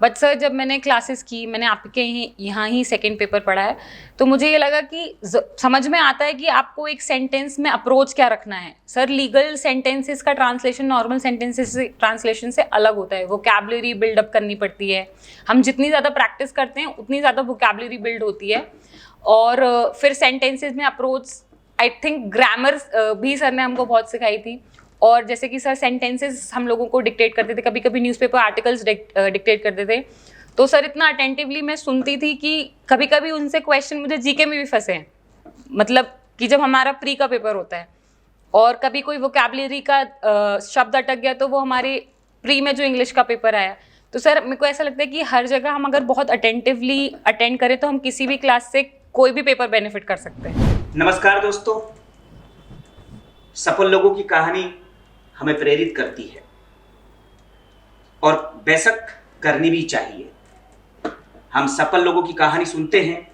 But sir जब मैंने classes की, मैंने आपके यहाँ ही सेकंड पेपर पढ़ा है, तो मुझे ये लगा कि समझ में आता है कि आपको एक सेंटेंस में अप्रोच क्या रखना है। सर लीगल सेंटेंसेस का ट्रांसलेशन नॉर्मल सेंटेंसेस से ट्रांसलेशन से अलग होता है, वोकैबुलरी बिल्डअप करनी पड़ती है। हम जितनी ज़्यादा प्रैक्टिस करते हैं उतनी ज़्यादा वोकैबुलरी बिल्ड होती है। और फिर सेंटेंसेस में अप्रोच, आई थिंक ग्रामर भी सर ने हमको बहुत सिखाई थी। और जैसे कि सर सेंटेंसेस हम लोगों को डिक्टेट करते थे, कभी कभी न्यूज़पेपर आर्टिकल्स डिक्टेट करते थे, तो सर इतना अटेंटिवली मैं सुनती थी कि कभी कभी उनसे क्वेश्चन मुझे जीके में भी फंसे हैं। मतलब कि जब हमारा प्री का पेपर होता है और कभी कोई वोकैबुलरी का शब्द अटक गया, तो वो हमारे प्री में जो इंग्लिश का पेपर आया। तो सर मेरे को ऐसा लगता है कि हर जगह हम अगर बहुत अटेंटिवली अटेंड करें तो हम किसी भी क्लास से कोई भी पेपर बेनिफिट कर सकते हैं। नमस्कार दोस्तों, सफल लोगों की कहानी हमें प्रेरित करती है और बेशक करनी भी चाहिए। हम सफल लोगों की कहानी सुनते हैं,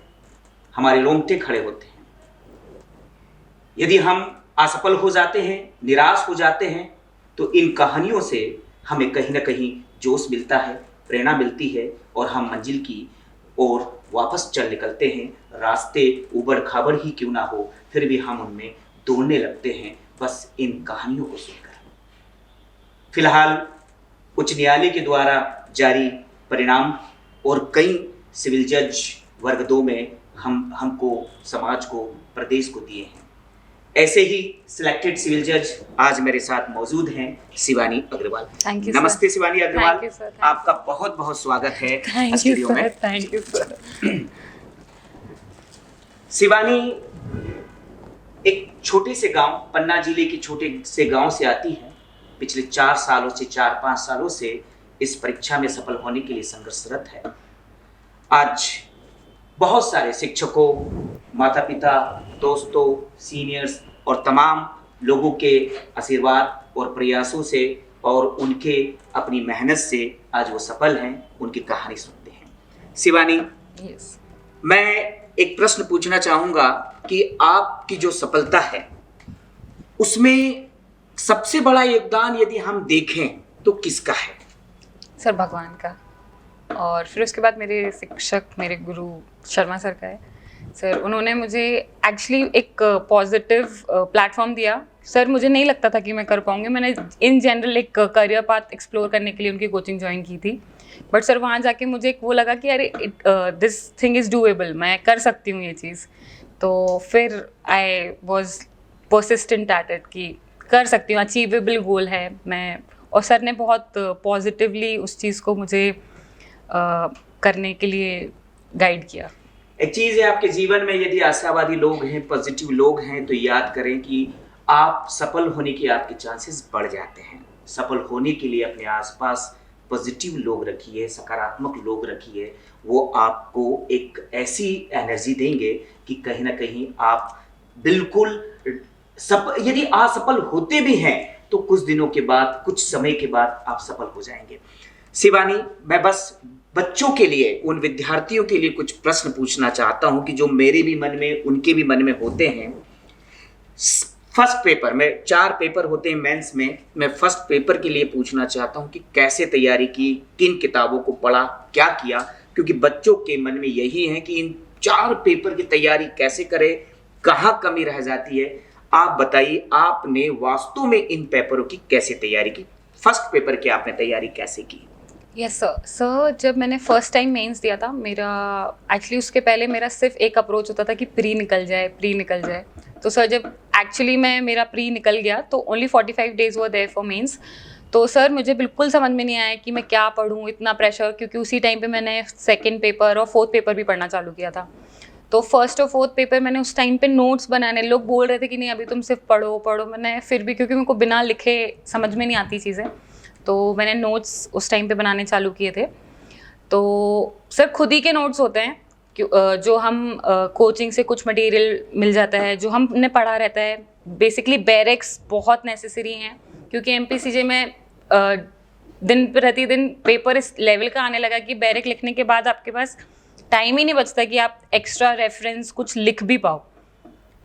हमारे रोंगटे खड़े होते हैं। यदि हम असफल हो जाते हैं, निराश हो जाते हैं, तो इन कहानियों से हमें कहीं ना कहीं जोश मिलता है, प्रेरणा मिलती है और हम मंजिल की ओर वापस चल निकलते हैं। रास्ते उबड़ खाबड़ ही क्यों ना हो, फिर भी हम उनमें दौड़ने लगते हैं, बस इन कहानियों को सुनकर। फिलहाल उच्च न्यायालय के द्वारा जारी परिणाम और कई सिविल जज वर्ग 2 में हमको, समाज को, प्रदेश को दिए हैं। ऐसे ही सिलेक्टेड सिविल जज आज मेरे साथ मौजूद हैं, शिवानी अग्रवाल। नमस्ते शिवानी अग्रवाल, आपका बहुत बहुत स्वागत है स्टूडियो में। Thank you sir. शिवानी एक छोटे से गांव, पन्ना जिले के छोटे से गांव से आती है। पिछले 4-5 सालों से इस परीक्षा में सफल होने के लिए संघर्षरत है। आज बहुत सारे शिक्षकों, माता पिता, दोस्तों, सीनियर्स और तमाम लोगों के आशीर्वाद और प्रयासों से और उनके अपनी मेहनत से आज वो सफल हैं। उनकी कहानी सुनते हैं। शिवानी, मैं एक प्रश्न पूछना चाहूँगा कि आपकी जो सफलता है उसमें सबसे बड़ा योगदान यदि हम देखें तो किसका है? सर भगवान का, और फिर उसके बाद मेरे शिक्षक, मेरे गुरु शर्मा सर का है। सर उन्होंने मुझे एक्चुअली एक पॉजिटिव प्लेटफॉर्म दिया। सर मुझे नहीं लगता था कि मैं कर पाऊंगी। मैंने इन जनरल एक करियर पाथ एक्सप्लोर करने के लिए उनकी कोचिंग ज्वाइन की थी, बट सर वहाँ जाके मुझे एक वो लगा कि अरे दिस थिंग इज़ डूएबल, मैं कर सकती हूँ ये चीज़। तो फिर I was persistent at it कि कर सकती हूँ, अचीवेबल गोल है मैं। और सर ने बहुत पॉजिटिवली उस चीज़ को मुझे करने के लिए गाइड किया। एक चीज़ है आपके जीवन में, यदि आशावादी लोग हैं, पॉजिटिव लोग हैं, तो याद करें कि आप सफल होने के आपके चांसेस बढ़ जाते हैं। सफल होने के लिए अपने आसपास पॉजिटिव लोग रखिए, सकारात्मक लोग रखिए। वो आपको एक ऐसी एनर्जी देंगे कि कहीं ना कहीं आप बिल्कुल यदि असफल होते भी हैं तो कुछ दिनों के बाद, कुछ समय के बाद आप सफल हो जाएंगे। शिवानी, मैं बस बच्चों के लिए, उन विद्यार्थियों के लिए कुछ प्रश्न पूछना चाहता हूं कि जो मेरे भी मन में, उनके भी मन में होते हैं। फर्स्ट पेपर में 4 पेपर होते हैं मेंस में, मैं फर्स्ट पेपर के लिए पूछना चाहता हूं कि कैसे तैयारी की, किन किताबों को पढ़ा, क्या किया? क्योंकि बच्चों के मन में यही है कि इन 4 पेपर की तैयारी कैसे करें, कहाँ कमी रह जाती है। आप बताइए, आपने वास्तव में इन पेपरों की कैसे तैयारी की? फर्स्ट पेपर की आपने तैयारी कैसे की? यस सर, जब मैंने फर्स्ट टाइम मेंस दिया था, मेरा एक्चुअली उसके पहले मेरा सिर्फ एक अप्रोच होता था कि प्री निकल जाए। तो सर जब एक्चुअली मेरा प्री निकल गया तो only 45 days were there for mains. तो सर मुझे बिल्कुल समझ में नहीं आया कि मैं क्या पढूं, इतना प्रेशर, क्योंकि उसी टाइम पे मैंने सेकेंड पेपर और फोर्थ पेपर भी पढ़ना चालू किया था। तो फर्स्ट और फोर्थ पेपर मैंने उस टाइम पे नोट्स बनाने, लोग बोल रहे थे कि नहीं अभी तुम सिर्फ पढ़ो, मैंने फिर भी, क्योंकि मेरे को बिना लिखे समझ में नहीं आती चीज़ें, तो मैंने नोट्स उस टाइम पे बनाने चालू किए थे। तो सर खुद ही के नोट्स होते हैं जो हम कोचिंग से कुछ मटेरियल मिल जाता है, जो हमने पढ़ा रहता है। बेसिकली बैरेक्स बहुत नेसेसरी हैं, क्योंकि MPCJ में दिन प्रतिदिन पेपर इस लेवल का आने लगा कि बैरेक लिखने के बाद आपके पास टाइम ही नहीं बचता कि आप एक्स्ट्रा रेफरेंस कुछ लिख भी पाओ।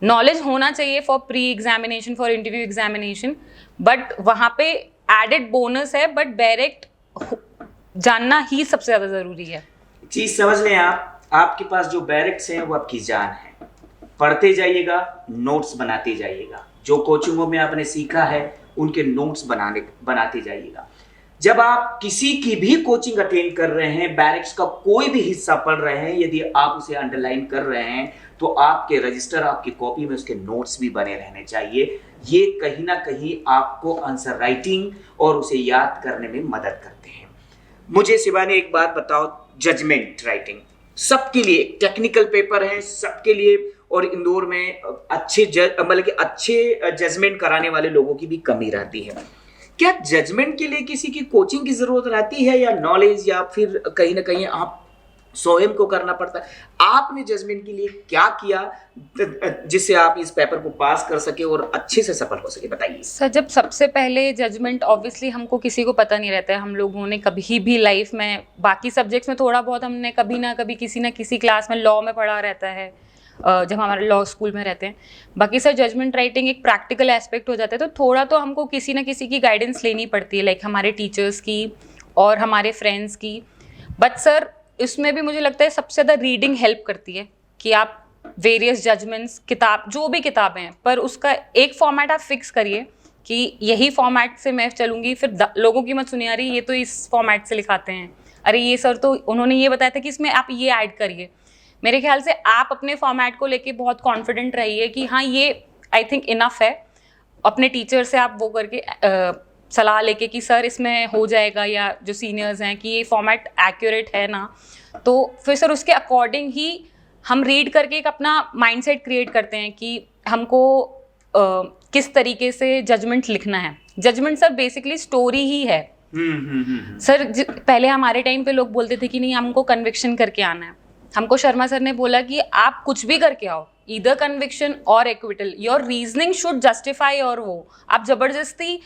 नॉलेज होना चाहिए for pre examination, for interview examination, but वहाँ पे एडेड बोनस है। बट बैरेक्ट जानना ही सबसे ज़्यादा ज़रूरी है। चीज समझ लें आप, आपके पास जो बैरिक्स हैं वो आपकी जान है। पढ़ते जाइएगा, नोट्स बनाते जाइएगा, जो कोचिंगों में आपने सीखा है उनके नोट्स बनाते जाइएगा। जब आप किसी की भी कोचिंग अटेंड कर रहे हैं, बैरिक्स का कोई भी हिस्सा पढ़ रहे हैं, यदि आप उसे अंडरलाइन कर रहे हैं तो आपके रजिस्टर, आपकी कॉपी में उसके नोट्स भी बने रहने चाहिए। ये कहीं ना कहीं आपको आंसर राइटिंग और उसे याद करने में मदद करते हैं। मुझे शिवानी एक बात बताओ, जजमेंट राइटिंग सबके लिए टेक्निकल पेपर है, सबके लिए, और इंदौर में अच्छे मतलब कि अच्छे जजमेंट कराने वाले लोगों की भी कमी रहती है। क्या जजमेंट के लिए किसी की कोचिंग की जरूरत रहती है, या नॉलेज, या फिर कहीं ना कहीं आप स्वयं को करना पड़ता है? आपने जजमेंट के लिए क्या किया जिससे आप इस पेपर को पास कर सके और अच्छे से सफल हो सके, बताइए। सर, जब सबसे पहले जजमेंट ऑब्वियसली हमको किसी को पता नहीं रहता है। हम लोगों ने कभी भी लाइफ में, बाकी सब्जेक्ट्स में थोड़ा बहुत हमने कभी ना कभी किसी ना किसी क्लास में लॉ में पढ़ा रहता है, जब हमारे लॉ स्कूल में रहते हैं। बाकी सर, जजमेंट राइटिंग एक प्रैक्टिकल एस्पेक्ट हो जाता है, तो थोड़ा तो हमको किसी ना किसी की गाइडेंस लेनी पड़ती है, लाइक हमारे टीचर्स की और हमारे फ्रेंड्स की। बट सर, इसमें भी मुझे लगता है सबसे ज़्यादा रीडिंग हेल्प करती है कि आप वेरियस जजमेंट्स, किताब, जो भी किताबें हैं, पर उसका एक फॉर्मेट आप फिक्स करिए कि यही फॉर्मेट से मैं चलूँगी। फिर लोगों की मत सुनिए, अरे ये तो इस फॉर्मेट से लिखाते हैं, अरे ये सर तो उन्होंने ये बताया था कि इसमें आप ये ऐड करिए। मेरे ख्याल से आप अपने फॉर्मेट को लेके बहुत कॉन्फिडेंट रहिए कि हाँ, ये आई थिंक इनफ है। अपने टीचर से आप वो करके सलाह लेके कि सर इसमें हो जाएगा, या जो सीनियर्स हैं कि ये फॉर्मेट एक्यूरेट है ना, तो फिर सर उसके अकॉर्डिंग ही हम रीड करके एक अपना माइंडसेट क्रिएट करते हैं कि हमको किस तरीके से जजमेंट लिखना है। जजमेंट सर बेसिकली स्टोरी ही है। सर, पहले हमारे टाइम पे लोग बोलते थे कि नहीं, हमको कन्विक्शन करके आना है। हमको शर्मा सर ने बोला कि आप कुछ भी करके आओ, ईदर कन्विक्शन और acquittal, your reasoning should justify. और वो आप जबरदस्ती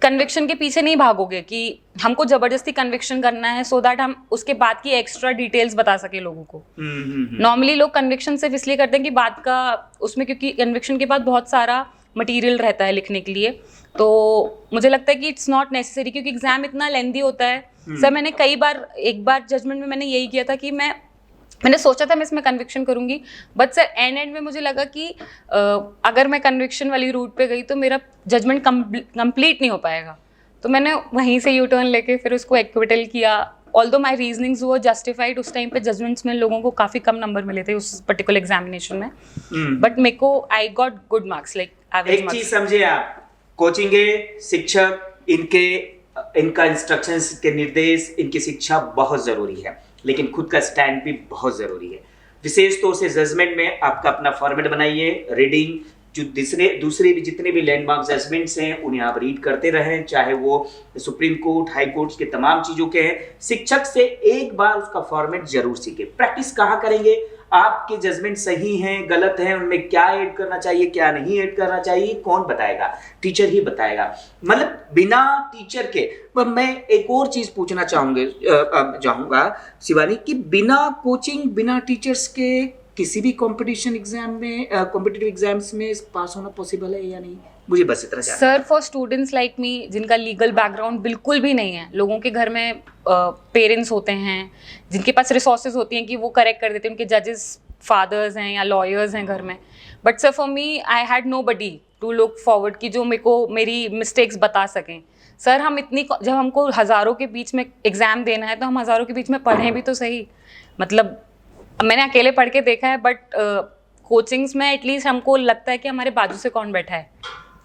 कन्विक्शन के पीछे नहीं भागोगे कि हमको जबरदस्ती कन्विक्शन करना है सो दैट हम उसके बाद की एक्स्ट्रा डिटेल्स बता सके लोगों को। नॉर्मली लोग कन्विक्शन सिर्फ इसलिए करते हैं कि बाद का उसमें, क्योंकि कन्विक्शन के बाद बहुत सारा मटेरियल रहता है लिखने के लिए, तो मुझे लगता है कि इट्स नॉट नेसेसरी, क्योंकि एग्जाम इतना लेंदी होता है। सर, मैंने कई बार, एक बार जजमेंट में मैंने यही किया था कि मैंने सोचा था मैं इसमें कन्विक्शन करूंगी, बट सर एंड में मुझे लगा कि अगर मैं कन्विक्शन वाली रूट पे गई तो मेरा जजमेंट कंप्लीट नहीं हो पाएगा। तो मैंने वहीं से यू टर्न लेके फिर उसको एक्विटल किया। ऑल्दो माई रीजनिंग्स वो जस्टिफाइड, उस टाइम पे जजमेंट्स में लोगों को काफ़ी कम नंबर मिले थे उस पर्टिकुलर एग्जामिनेशन में, बट मेरे को I got good marks, like average marks. एक चीज समझे आप, कोचिंग के शिक्षक, इनका इंस्ट्रक्शंस के निर्देश, इनकी शिक्षा बहुत जरूरी है, लेकिन खुद का स्टैंड भी बहुत जरूरी है। विशेष तौर से जजमेंट में आपका अपना फॉर्मेट बनाइए, रीडिंग, जो दूसरे भी जितने भी लैंडमार्क जजमेंट्स हैं उन्हें आप रीड करते रहें, चाहे वो सुप्रीम कोर्ट, हाई कोर्ट के तमाम चीजों के हैं। शिक्षक से एक बार उसका फॉर्मेट जरूर सीखें। प्रैक्टिस कहाँ करेंगे? आपके जजमेंट सही हैं, गलत हैं, उनमें क्या ऐड करना चाहिए, क्या नहीं ऐड करना चाहिए, कौन बताएगा? टीचर ही बताएगा। मतलब बिना टीचर के, मैं एक और चीज पूछना चाहूंगा शिवानी, कि बिना कोचिंग, बिना टीचर्स के किसी भी कॉम्पिटिशन एग्जाम में, कॉम्पिटिटिव एग्जाम्स में पास होना पॉसिबल है या नहीं? मुझे बस इतना जानना। Sir, for students like me जिनका लीगल बैकग्राउंड बिल्कुल भी नहीं है, लोगों के घर में पेरेंट्स होते हैं जिनके पास रिसोर्सेज होती हैं कि वो करेक्ट कर देते हैं, उनके जजेस फादर्स हैं या लॉयर्स हैं घर में, but sir for me I had nobody to look forward कि जो मेरे को मेरी मिस्टेक्स बता सकें। सर, हम जब हमको हज़ारों के बीच में एग्ज़ाम देना है तो हम हज़ारों के बीच में पढ़ें भी तो सही। मतलब मैंने अकेले पढ़ के देखा है, बट कोचिंग्स में एटलीस्ट हमको लगता है कि हमारे बाजू से कौन बैठा है,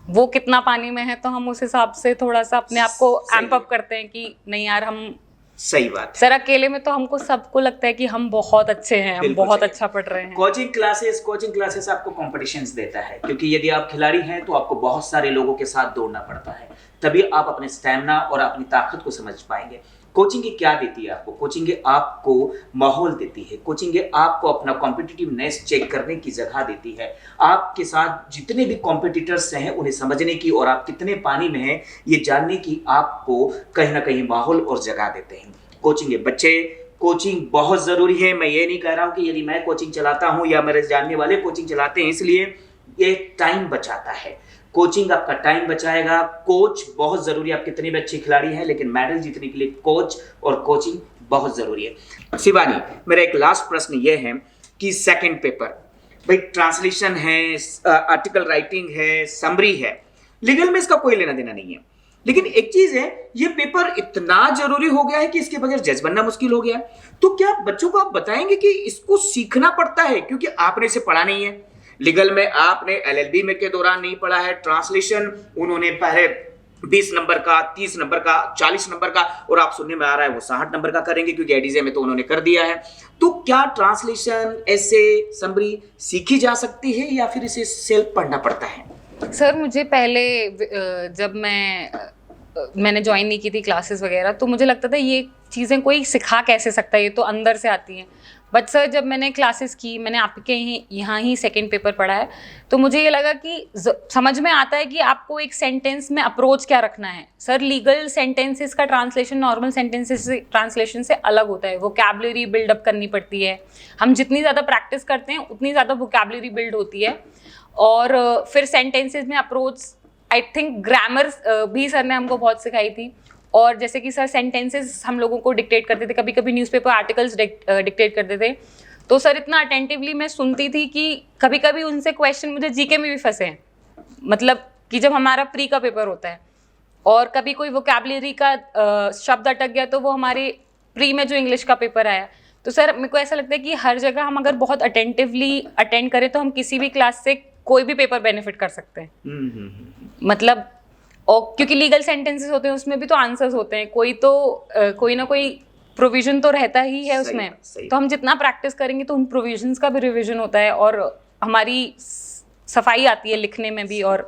वो कितना पानी में है, तो हम उस हिसाब से थोड़ा सा अपने आप को एम्प अप करते हैं कि नहीं यार, हम सही बात है। सर, अकेले में तो हमको सबको लगता है कि हम बहुत अच्छे हैं, हम बहुत अच्छा पढ़ रहे हैं। कोचिंग क्लासेस आपको कॉम्पिटिशन्स देता है, क्योंकि यदि आप खिलाड़ी हैं तो आपको बहुत सारे लोगों के साथ दौड़ना पड़ता है, तभी आप अपने स्टैमिना और अपनी ताकत को समझ पाएंगे। कोचिंग क्या देती है आपको? कोचिंग आपको माहौल देती है, कोचिंग आपको अपना कॉम्पिटिटिवनेस चेक करने की जगह देती है, आपके साथ जितने भी कॉम्पिटिटर्स हैं उन्हें समझने की और आप कितने पानी में हैं ये जानने की आपको कहीं ना कहीं माहौल और जगह देते हैं। कोचिंग बहुत ज़रूरी है। मैं ये नहीं कह रहा हूँ कि यदि मैं कोचिंग चलाता हूँ या मेरे जानने वाले कोचिंग चलाते हैं इसलिए ये टाइम बचाता है। कोचिंग आपका टाइम बचाएगा। कोच बहुत जरूरी है, आप कितने भी अच्छे खिलाड़ी हैं लेकिन मेडल जीतने के लिए कोच और कोचिंग बहुत जरूरी है। शिवानी, मेरा एक लास्ट प्रश्न ये है कि सेकंड पेपर, भाई ट्रांसलेशन है, आर्टिकल राइटिंग है, समरी है, लीगल में इसका कोई लेना देना नहीं है, लेकिन एक चीज है, ये पेपर इतना जरूरी हो गया है कि इसके बगैर जज बनना मुश्किल हो गया है। तो क्या बच्चों को आप बताएंगे कि इसको सीखना पड़ता है, क्योंकि आपने इसे पढ़ा नहीं है, लीगल में आपने एलएलबी में के दौरान नहीं पढ़ा है, ट्रांसलेशन उन्होंने पहले 20 नंबर का, 30 नंबर का, 40 नंबर का, और आप सुनने में आ रहा है वो 60 नंबर का करेंगे क्योंकि एडीजे में तो उन्होंने कर दिया है। तो क्या ट्रांसलेशन, ऐसे, समरी सीखी जा सकती है या फिर इसे सेल्फ पढ़ना पड़ता है? सर मुझे पहले जब मैंने ज्वाइन नहीं की थी क्लासेस वगैरह, तो मुझे लगता था ये चीज़ें कोई सिखा कैसे सकता है, ये तो अंदर से आती हैं। बट सर जब मैंने क्लासेस की, मैंने आपके यहाँ ही सेकंड पेपर पढ़ा है, तो मुझे ये लगा कि समझ में आता है कि आपको एक सेंटेंस में अप्रोच क्या रखना है। सर लीगल सेंटेंसेस का ट्रांसलेशन नॉर्मल सेंटेंसेस से ट्रांसलेशन से अलग होता है, वोकैबुलरी बिल्डअप करनी पड़ती है। हम जितनी ज़्यादा प्रैक्टिस करते हैं उतनी ज़्यादा वोकैबुलरी बिल्ड होती है। और फिर सेंटेंसेस में अप्रोच, आई थिंक ग्रामर भी सर ने हमको बहुत सिखाई थी। और जैसे कि सर सेंटेंसेस हम लोगों को डिक्टेट करते थे, कभी कभी न्यूज़पेपर आर्टिकल्स डिक्टेट करते थे, तो सर इतना अटेंटिवली मैं सुनती थी कि कभी कभी उनसे क्वेश्चन मुझे जीके में भी फंसे हैं। मतलब कि जब हमारा प्री का पेपर होता है और कभी कोई वोकैबुलरी का शब्द अटक गया, तो वो हमारे प्री में जो इंग्लिश का पेपर आया, तो सर मेरे को ऐसा लगता है कि हर जगह हम अगर बहुत अटेंटिवली अटेंड करें तो हम किसी भी क्लास से कोई भी पेपर बेनिफिट कर सकते हैं। मतलब, और क्योंकि लीगल सेंटेंसेस होते हैं उसमें भी तो आंसर्स होते हैं, कोई ना कोई प्रोविजन तो रहता ही है उसमें। तो हम जितना प्रैक्टिस करेंगे तो उन प्रोविजंस का भी रिवीजन होता है और हमारी सफाई आती है लिखने में भी और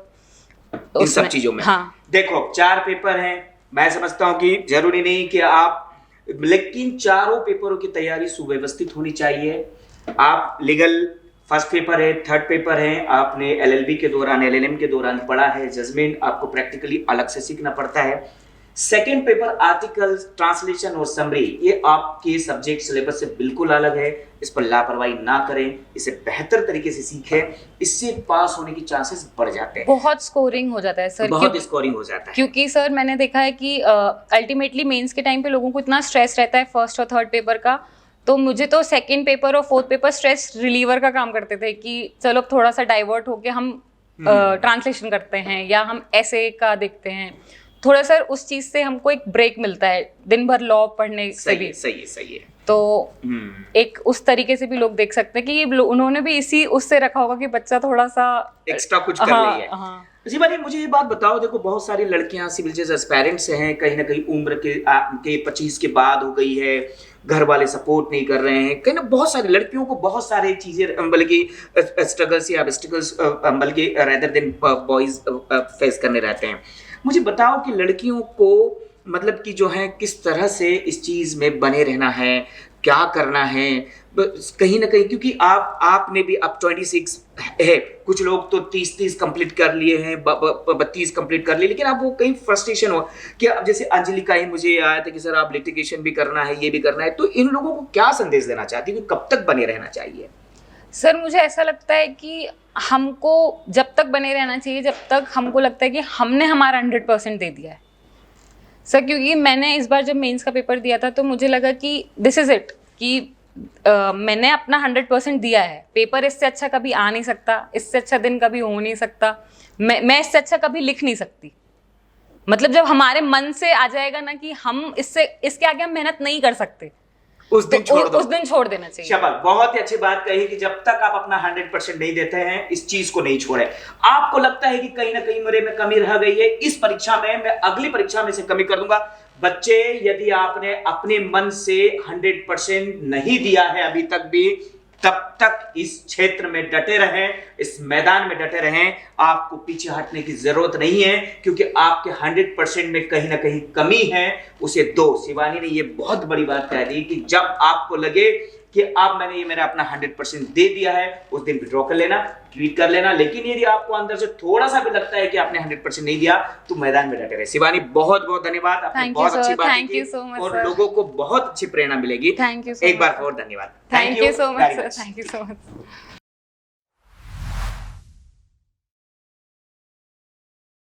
इन सब चीजों में। हाँ, देखो 4 पेपर हैं, मैं समझता हूँ कि जरूरी नहीं कि आप, लेकिन चारों पेपरों की तैयारी सुव्यवस्थित होनी चाहिए। आप लीगल फर्स्ट पेपर है, थर्ड पेपर है, आपने एलएलबी के दौरान, एलएलएम के दौरान पढ़ा है, जजमेंट आपको प्रैक्टिकली अलग से सीखना पड़ता है। सेकंड पेपर आर्टिकल, ट्रांसलेशन और समरी, ये आपके सब्जेक्ट सिलेबस से बिल्कुल अलग है। इस पर लापरवाही ना करें, इसे बेहतर तरीके से सीखें, इससे पास होने की चांसेस बढ़ जाते हैं। बहुत स्कोरिंग हो जाता है सर, बहुत स्कोरिंग हो जाता है, क्योंकि सर मैंने देखा है कि अल्टीमेटली मेंस के टाइम पे लोगों को इतना स्ट्रेस रहता है फर्स्ट और थर्ड पेपर का। तो मुझे तो सेकंड पेपर और फोर्थ पेपर स्ट्रेस रिलीवर का काम करते थे कि चलो थोड़ा सा डाइवर्ट होके हम ट्रांसलेशन करते हैं या हम ऐसे का देखते हैं, थोड़ा सर उस चीज से हमको एक ब्रेक मिलता है दिन भर लॉ पढ़ने से भी। सही है। तो एक उस तरीके से भी लोग देख सकते हैं कि ये उन्होंने भी इसी उससे रखा होगा कि बच्चा थोड़ा सा एक्स्ट्रा कुछ कर रही है। हाँ। जी भाई, मुझे ये बात बताओ, देखो बहुत सारी लड़कियां सिविल जज एस्पायरेंट्स हैं, कहीं ना कहीं उम्र के 25 के बाद हो गई है, घर वाले सपोर्ट नहीं कर रहे हैं, कहीं ना बहुत सारी लड़कियों को बहुत सारी चीजें बल्कि स्ट्रगल्स या ऑब्स्टिकल्स बल्कि रेदर देन बॉयज फेस करने रहते हैं। मुझे बताओ कि लड़कियों को मतलब कि जो है किस तरह से इस चीज में बने रहना है, क्या करना है, कहीं ना कहीं, क्योंकि आपने भी अब 26 है, कुछ लोग तो 30 कंप्लीट कर लिए हैं, 32 कंप्लीट कर लिए, लेकिन आप वो कहीं फ्रस्ट्रेशन हो कि अब जैसे अंजलि का ही मुझे आया था कि सर आप लिटिगेशन भी करना है, ये भी करना है, तो इन लोगों को क्या संदेश देना चाहती है कि कब तक बने रहना चाहिए? सर मुझे ऐसा लगता है कि हमको जब तक बने रहना चाहिए जब तक हमको लगता है कि हमने हमारा 100% दे दिया है सर। क्योंकि मैंने इस बार जब मेंस का पेपर दिया था तो मुझे लगा कि दिस इज इट, कि मैंने अपना 100% दिया है। पेपर इससे अच्छा कभी आ नहीं सकता, इससे अच्छा दिन कभी हो नहीं सकता, मैं इससे अच्छा कभी लिख नहीं सकती। मतलब जब हमारे मन से आ जाएगा ना कि हम इसके आगे हम मेहनत नहीं कर सकते, उस दिन छोड़ दो, उस दिन छोड़ देना चाहिए। शाबाश, बहुत ही अच्छी बात कही कि जब तक आप अपना 100% नहीं देते हैं, इस चीज को नहीं छोड़े। आपको लगता है कि कहीं ना कहीं मेरे में कमी रह गई है, इस परीक्षा में मैं अगली परीक्षा में से कमी कर दूंगा। बच्चे, यदि आपने अपने मन से 100% नहीं दिया है अभी तक भी, तब तक इस क्षेत्र में डटे रहें, इस मैदान में डटे रहें। आपको पीछे हटने की जरूरत नहीं है, क्योंकि आपके 100% में कहीं ना कहीं कमी है, उसे दो। शिवानी ने ये बहुत बड़ी बात कह दी कि जब आपको लगे कि अब मैंने ये मेरा अपना 100% दे दिया है, उस दिन विड्रॉ कर लेना, ट्वीट कर लेना। लेकिन यदि आपको अंदर से थोड़ा सा भी लगता है कि आपने 100% नहीं दिया, तो मैदान में डटे रहे। शिवानी, बहुत बहुत धन्यवाद, आपने बहुत अच्छी बात की और लोगों को बहुत अच्छी प्रेरणा मिलेगी। थैंक यू, एक बार और धन्यवाद। Thank you so much sir, thank you so much.